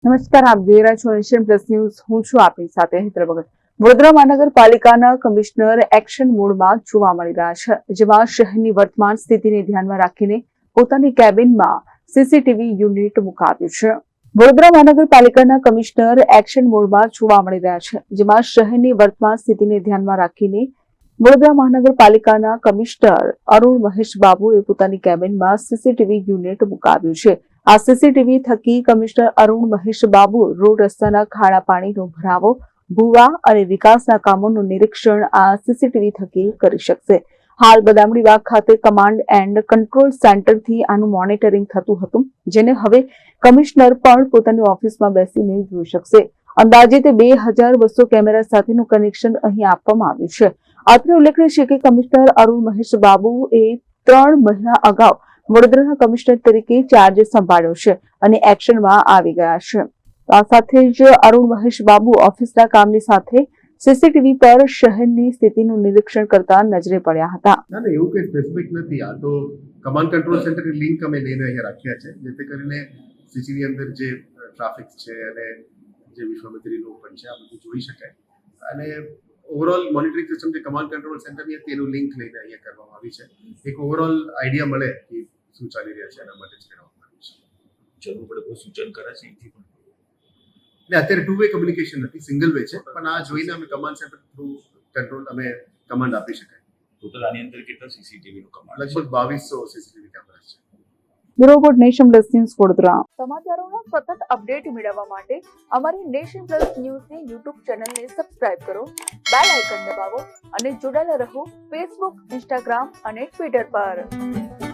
નમસ્કાર, આપ જોઈ રહ્યા છો નેશન પ્લસ ન્યૂઝ. હું છું આપની સાથે હેતલ ભગત. વડોદરા મહાનગરપાલિકાના કમિશનર એક્શન મોડમાં જોવા મળી રહ્યા છે, જેમાં શહેરની વર્તમાન સ્થિતિને ધ્યાનમાં રાખીને પોતાની કેબિનમાં સીસીટીવી યુનિટ મુકાવ્યું છે. વડોદરા મહાનગરપાલિકાના કમિશનર એક્શન મોડમાં જોવા મળી રહ્યા છે, જેમાં શહેરની વર્તમાન સ્થિતિને ધ્યાનમાં રાખીને વડોદરા મહાનગરપાલિકાના કમિશનર અરુણ મહેશ બાબુએ પોતાની કેબિનમાં સીસીટીવી યુનિટ મુકાવ્યું છે. આ સીસીટીવી થકી કમિશનર અરુણ મહેશ બાબુ રોડ રસ્તાના ખાડા પાણીનો ભરાવો, ભૂવા અને વિકાસના કામોનું નિરીક્ષણ આ સીસીટીવી થકી કરી શકશે. હાલ બદામડીવાગ ખાતે કમાન્ડ એન્ડ કંટ્રોલ સેન્ટરથી આનું મોનિટરિંગ થતું હતું, જેને હવે કમિશનર પણ પોતાની ઓફિસમાં બેસીને જોઈ શકશે. અંદાજિત 2200 કેમેરા સાથેનું કનેક્શન અહીં આપવામાં આવ્યું છે. અત્રે ઉલ્લેખનીય છે કે કમિશનર અરુણ મહેશ બાબુએ 3 મહિના અગાઉ વડોદરાના કમિશનર તરીકે ચાર્જ સંભાળ્યો છે અને એક્શનમાં આવી ગયા છે. આ સાથે જ અરુણ મહેશ બાબુ ઓફિસના કામની સાથે સીસીટીવી પર શહેરની સ્થિતિનું નિરીક્ષણ કરતા નજરે પડ્યા હતા. ના એવું કંઈ સ્પેસિફિક નથી. આ તો કમાન્ડ કંટ્રોલ સેન્ટરની લિંક અમે લઈને અહીંયા રાખ્યા છે, જેથી કરીને સીસીની અંદર જે ટ્રાફિક છે અને જે વિશ્વામિત્રી રોડ પણ છે આ બધું જોઈ શકાય. અને ઓવરઓલ મોનિટરિંગ સિસ્ટમ જે કમાન્ડ કંટ્રોલ સેન્ટરની તેનું લિંક લઈને અહીંયા કરવામાં આવી છે. એક ઓવરઓલ આઈડિયા મળે કે શું ચાલી રહ્યા છે એના માટે જ કરવામાં આવ્યું છે. જરૂર પડે કોઈ સૂચન કરે છે એથી પણ ને અત્યારે 2 વે કમ્યુનિકેશન નથી, સિંગલ વે છે, પણ આ જોઈને અમે કમાન્ડ સેન્ટર થ્રુ કંટ્રોલ અમે કમાન્ડ આપી શકાય. ટોટલ આની અંદર કેટલા સીસીટીવી નું કમાન્ડ? લગભગ 2200 સીસીટીવી કેમેરા છે. Bureau report Nation Plus News Vadodara. સમાચારોના સતત અપડેટ મેળવવા માટે અમારી નેશન પ્લસ ન્યૂઝની યુટ્યુબ ચેનલને સબસ્ક્રાઇબ કરો, બેલ આઇકન દબાવો અને જોડાયેલા રહો ફેસબુક, ઇન્સ્ટાગ્રામ અને ટ્વિટર પર.